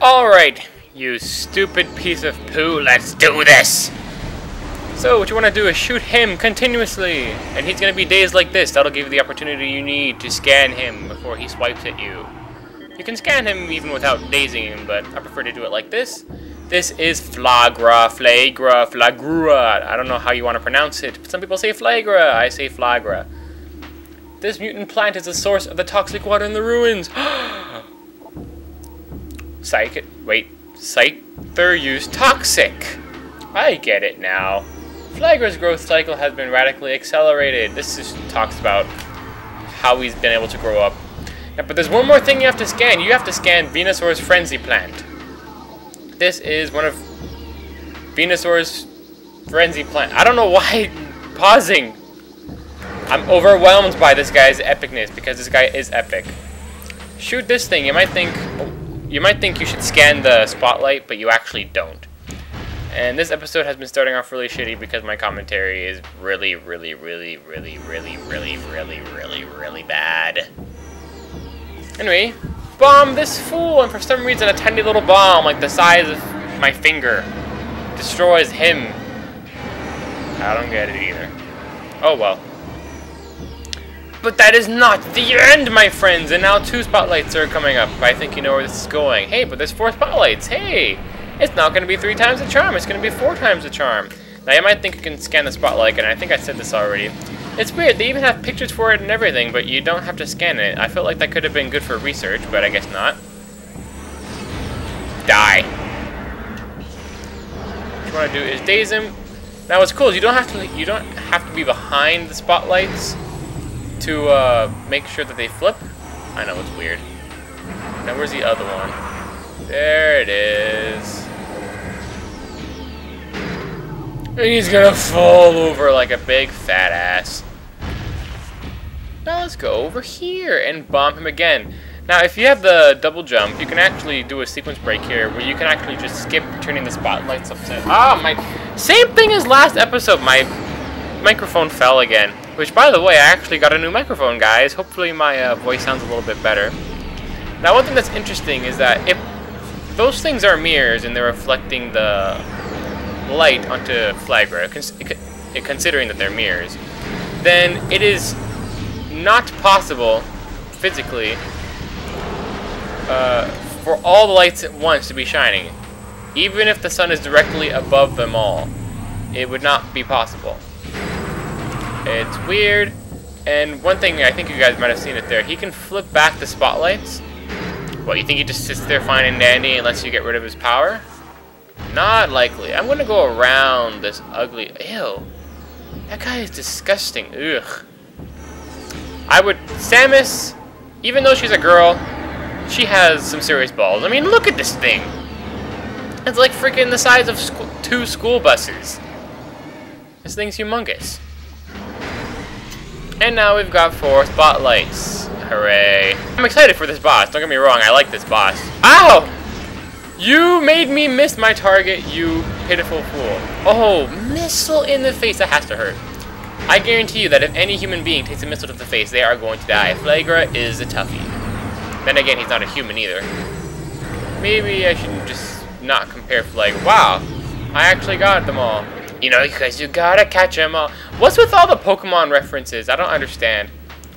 Alright, you stupid piece of poo, let's do this! So, what you want to do is shoot him continuously, and he's going to be dazed like this. That'll give you the opportunity you need to scan him before he swipes at you. You can scan him even without dazing him, but I prefer to do it like this. This is flaaghra, flaaghra. I don't know how you want to pronounce it, but some people say flaaghra, I say flaaghra. This mutant plant is the source of the toxic water in the ruins. Scyther used toxic. I get it now. Flaaghra's growth cycle has been radically accelerated. This just talks about how he's been able to grow up. Now, but there's one more thing you have to scan. You have to scan Venusaur's frenzy plant. This is one of Venusaur's frenzy plant. I don't know why I'm pausing. I'm overwhelmed by this guy's epicness because this guy is epic. Shoot this thing. You might think you should scan the spotlight, but you actually don't. And this episode has been starting off really shitty because my commentary is really bad. Anyway, bomb this fool, and for some reason a tiny little bomb like the size of my finger destroys him. I don't get it either. Oh well. But that is not the end, my friends, and now 2 spotlights are coming up. I think you know where this is going. Hey, but there's 4 spotlights. Hey! It's not going to be 3 times the charm, it's going to be 4 times the charm. Now you might think you can scan the spotlight, and I think I said this already. It's weird, they even have pictures for it and everything, but you don't have to scan it. I felt like that could have been good for research, but I guess not. Die. What you want to do is daze him. Now what's cool is you don't have to be behind the spotlights to make sure that they flip. I know it's weird. Now where's the other one? There it is. And he's gonna fall over like a big fat ass. Now let's go over here and bomb him again. Now if you have the double jump, you can actually do a sequence break here where you can actually just skip turning the spotlights upside. Ah, my same thing as last episode. My microphone fell again. Which, by the way, I actually got a new microphone, guys. Hopefully my voice sounds a little bit better. Now one thing that's interesting is that if those things are mirrors and they're reflecting the light onto flaaghra, considering that they're mirrors, then it is not possible physically for all the lights at once to be shining. Even if the sun is directly above them all, it would not be possible. It's weird. And one thing, I think you guys might have seen it there, he can flip back the spotlights. What, you think he just sits there fine and dandy unless you get rid of his power? Not likely. I'm gonna go around this ugly... Ew. That guy is disgusting. Ugh. Samus, even though she's a girl, she has some serious balls. I mean, look at this thing. It's like freaking the size of 2 school buses. This thing's humongous. And now we've got 4 spotlights. Hooray. I'm excited for this boss. Don't get me wrong, I like this boss. Ow! You made me miss my target, you pitiful fool. Oh, missile in the face. That has to hurt. I guarantee you that if any human being takes a missile to the face, they are going to die. Flaaghra is a toughie. Then again, he's not a human either. Maybe I should just not compare Flaaghra. Wow, I actually got them all. You know, because you gotta catch them all. What's with all the Pokemon references? I don't understand.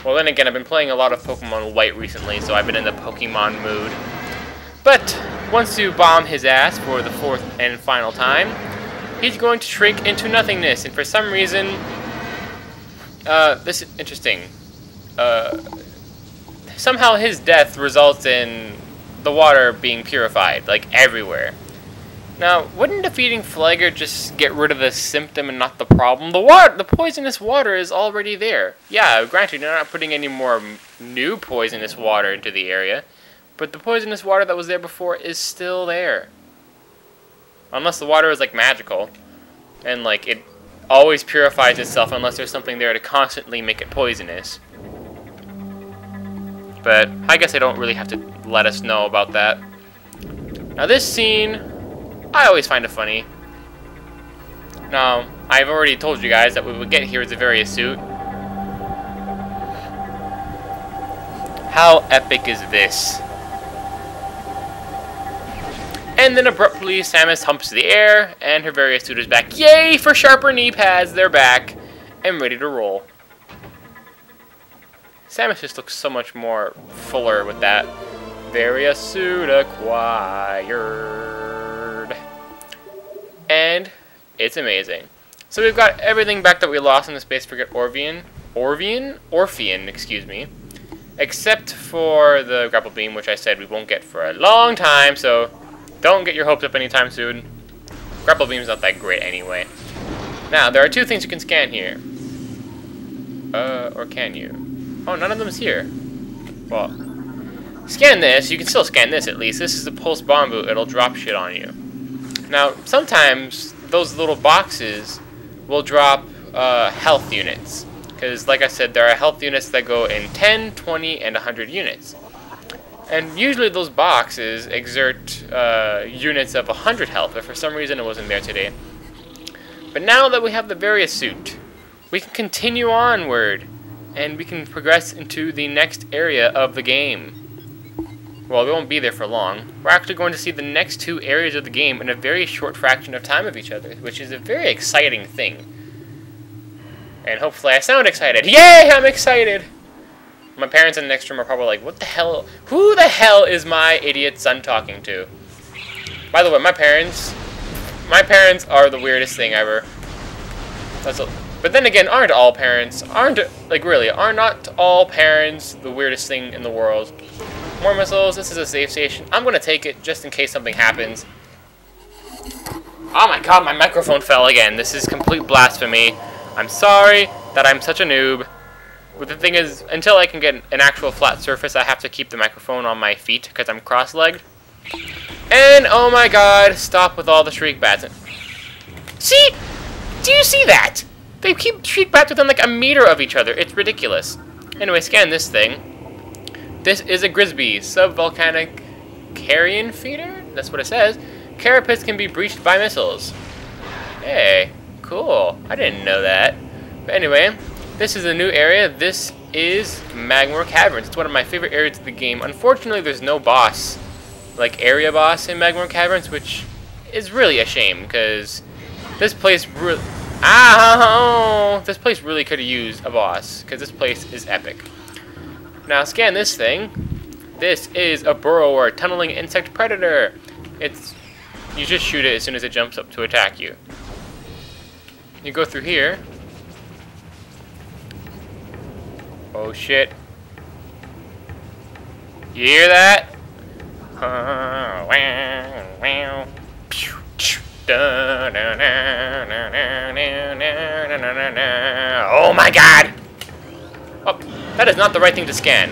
Well, then again, I've been playing a lot of Pokemon White recently, so I've been in the Pokemon mood. But once you bomb his ass for the 4th and final time, he's going to shrink into nothingness. And for some reason, this is interesting. Somehow his death results in the water being purified, like everywhere. Now, wouldn't defeating Flaaghra just get rid of the symptom and not the problem? The poisonous water is already there. Yeah, granted, you're not putting any more new poisonous water into the area, but the poisonous water that was there before is still there. Unless the water is like magical, and like it always purifies itself unless there's something there to constantly make it poisonous. But I guess they don't really have to let us know about that. Now this scene, I always find it funny. Now, I've already told you guys that we would get here with the Varia Suit. How epic is this? And then abruptly, Samus humps the air, and her Varia Suit is back. Yay for sharper knee pads, they're back, and ready to roll. Samus just looks so much more fuller with that. Varia Suit acquired. And it's amazing. So we've got everything back that we lost in the Space Frigate Orphean, excuse me. Except for the grapple beam, which I said we won't get for a long time, so don't get your hopes up anytime soon. Grapple beam's not that great anyway. Now, there are two things you can scan here. Or can you? Oh, none of them's here. Well, scan this. You can still scan this at least. This is the pulse bomb boot. It'll drop shit on you. Now, sometimes those little boxes will drop health units. Because, like I said, there are health units that go in 10, 20, and 100 units. And usually those boxes exert units of 100 health, but for some reason it wasn't there today. But now that we have the Varia Suit, we can continue onward, and we can progress into the next area of the game. Well, we won't be there for long. We're actually going to see the next two areas of the game in a very short fraction of time of each other, which is a very exciting thing. And hopefully I sound excited. Yay, I'm excited! My parents in the next room are probably like, what the hell? Who the hell is my idiot son talking to? By the way, my parents are the weirdest thing ever. But then again, aren't all parents, are not all parents the weirdest thing in the world? More missiles, this is a safe station. I'm gonna take it just in case something happens. Oh my god, my microphone fell again. This is complete blasphemy. I'm sorry that I'm such a noob. But the thing is, until I can get an actual flat surface, I have to keep the microphone on my feet because I'm cross-legged. And, oh my god, stop with all the shriek bats. See? Do you see that? They keep shriek bats within like a meter of each other. It's ridiculous. Anyway, scan this thing. This is a Grisby, subvolcanic carrion feeder? That's what it says. Carapace can be breached by missiles. Hey, cool. I didn't know that. But anyway, this is a new area. This is Magmoor Caverns. It's one of my favorite areas of the game. Unfortunately, there's no boss, like area boss in Magmoor Caverns, which is really a shame, because this place really... This place really could have used a boss, because this place is epic. Now scan this thing. This is a burrower, tunneling insect predator. You just shoot it as soon as it jumps up to attack you. You go through here. Oh shit. You hear that? Oh my god! Oh, that is not the right thing to scan.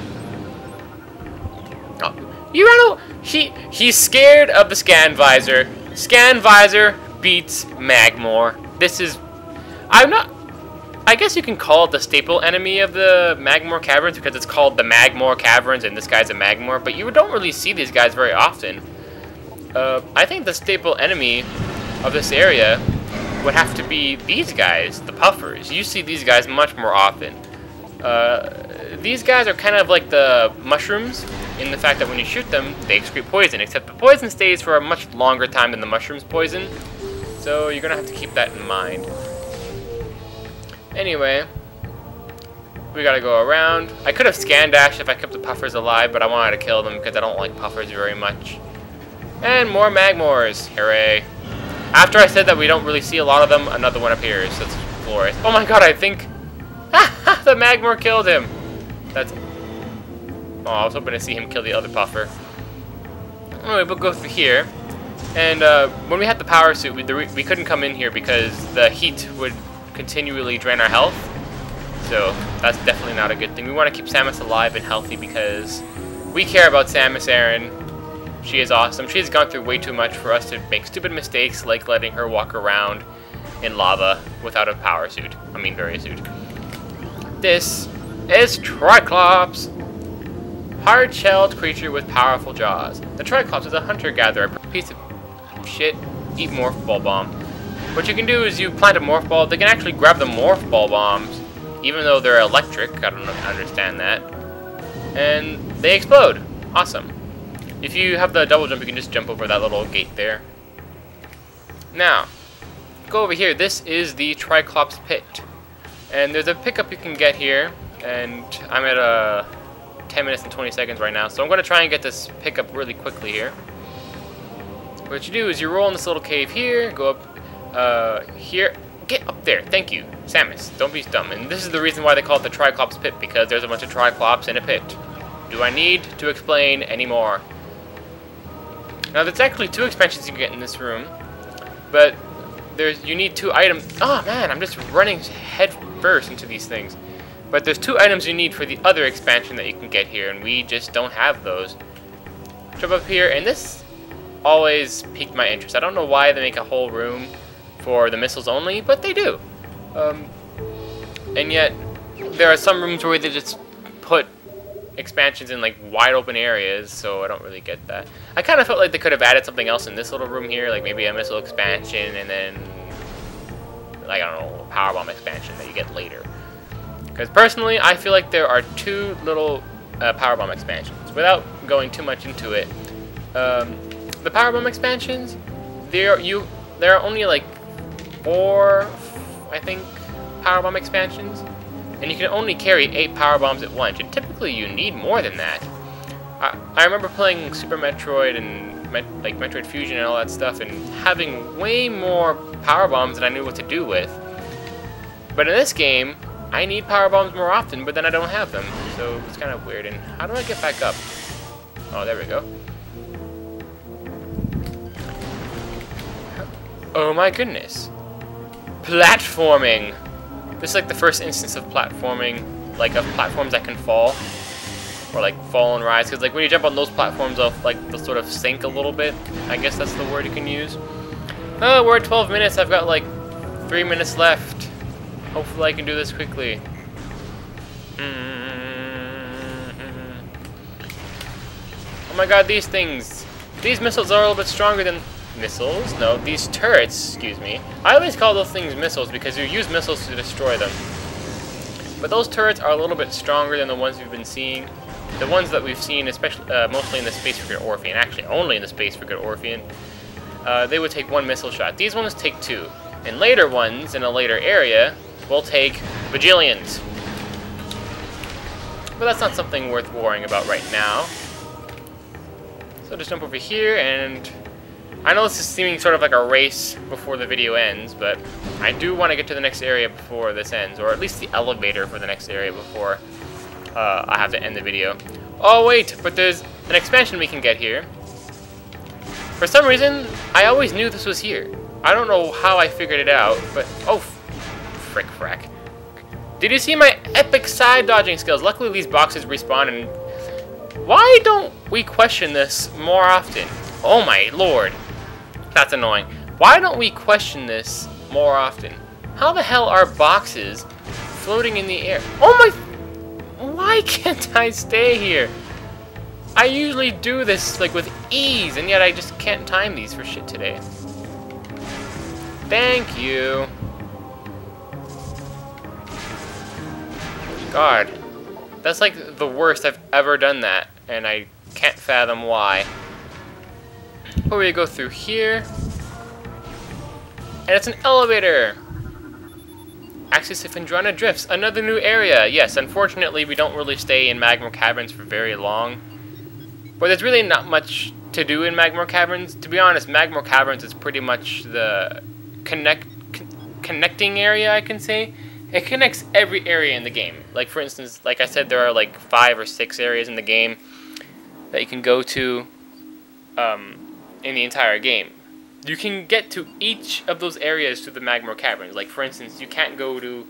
Oh, you know, he's scared of the scan-visor. Scan-visor beats Magmoor. This is... I guess you can call it the staple enemy of the Magmoor Caverns because it's called the Magmoor Caverns and this guy's a Magmoor, but you don't really see these guys very often. I think the staple enemy of this area would have to be these guys, the puffers. You see these guys much more often. These guys are kind of like the mushrooms in the fact that when you shoot them, they excrete poison, except the poison stays for a much longer time than the mushroom's poison, so you're gonna have to keep that in mind. Anyway, we gotta go around. I could have scan dashed if I kept the puffers alive, but I wanted to kill them because I don't like puffers very much. And more Magmoors, hooray. After I said that we don't really see a lot of them, another one appears. That's glorious. Oh my god, I think the Magmoor killed him. That's... Oh, I was hoping to see him kill the other puffer. Anyway, we'll go through here. And when we had the power suit, we couldn't come in here because the heat would continually drain our health. So that's definitely not a good thing. We want to keep Samus alive and healthy because we care about Samus Aran. She is awesome. She's gone through way too much for us to make stupid mistakes like letting her walk around in lava without a power suit. I mean, Varia Suit. This is Triclops. Hard-shelled creature with powerful jaws. The Triclops is a hunter-gatherer. Piece of shit. Eat Morph Ball Bomb. What you can do is you plant a Morph Ball. They can actually grab the Morph Ball Bombs, even though they're electric. I don't understand that. And they explode. Awesome. If you have the double jump, you can just jump over that little gate there. Now, go over here. This is the Triclops pit. And there's a pickup you can get here. And I'm at 10 minutes and 20 seconds right now. So I'm going to try and get this pickup really quickly here. What you do is you roll in this little cave here, go up here. Get up there. Thank you. Samus, don't be dumb. And this is the reason why they call it the Triclops pit, because there's a bunch of Triclops in a pit. Do I need to explain any more? Now, there's actually 2 expansions you can get in this room, but you need 2 items. Oh man, I'm just running head first into these things. But there's 2 items you need for the other expansion that you can get here, and we just don't have those. Jump up here, and this always piqued my interest. I don't know why they make a whole room for the missiles only, but they do. And yet, there are some rooms where they just put expansions in like wide open areas, so I don't really get that. I kind of felt like they could have added something else in this little room here, like maybe a missile expansion and then, like, I don't know, a power bomb expansion that you get later. Because personally, I feel like there are 2 little power bomb expansions. Without going too much into it, the power bomb expansions, there are only like 4, I think, power bomb expansions. And you can only carry 8 power bombs at once, and typically you need more than that. I remember playing Super Metroid and like Metroid Fusion and all that stuff, and having way more power bombs than I knew what to do with. But in this game, I need power bombs more often, but then I don't have them, so it's kind of weird. And how do I get back up? Oh, there we go. Oh my goodness. Platforming. This is like the first instance of platforming, like of platforms that can fall, or like fall and rise. Because like when you jump on those platforms, they'll sort of sink a little bit. I guess that's the word you can use. Oh, we're at 12 minutes. I've got like 3 minutes left. Hopefully I can do this quickly. Oh my god, these things. These missiles are a little bit stronger than... Missiles? No, these turrets, excuse me. I always call those things missiles because you use missiles to destroy them. But those turrets are a little bit stronger than the ones we've been seeing. The ones that we've seen, especially mostly in the Space Frigate Orphean, actually only in the Space Frigate Orphean, they would take 1 missile shot. These ones take 2. And later ones, in a later area, will take bajillions. But that's not something worth worrying about right now. So just jump over here, and I know this is seeming sort of like a race before the video ends, but I do want to get to the next area before this ends, or at least the elevator for the next area before I have to end the video. Oh wait, but there's an expansion we can get here. For some reason, I always knew this was here. I don't know how I figured it out, but oh, frick frack. Did you see my epic side dodging skills? Luckily these boxes respawn, and why don't we question this more often? Oh my lord. That's annoying. Why don't we question this more often? How the hell are boxes floating in the air? Oh my... Why can't I stay here? I usually do this like with ease, and yet I just can't time these for shit today. Thank you. God. That's like the worst I've ever done that, and I can't fathom why. But we go through here, and it's an elevator. Axis of Phendrana Drifts, another new area. Yes, unfortunately we don't really stay in Magmoor Caverns for very long, but there's really not much to do in Magmoor Caverns. To be honest, Magmoor Caverns is pretty much the connecting area, I can say. It connects every area in the game. Like for instance, like I said, there are like 5 or 6 areas in the game that you can go to in the entire game. You can get to each of those areas through the Magmoor Caverns. Like for instance, you can't go to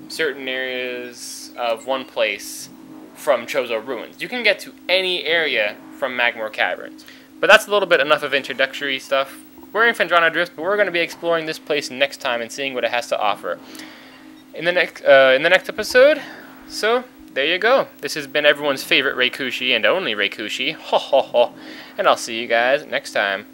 certain areas of one place from Chozo Ruins. You can get to any area from Magmoor Caverns. But that's a little bit enough of introductory stuff. We're in Phendrana Drifts, but we're going to be exploring this place next time and seeing what it has to offer in the next episode. So there you go. This has been everyone's favorite Reikushi and only Reikushi. Ho ho ho. And I'll see you guys next time.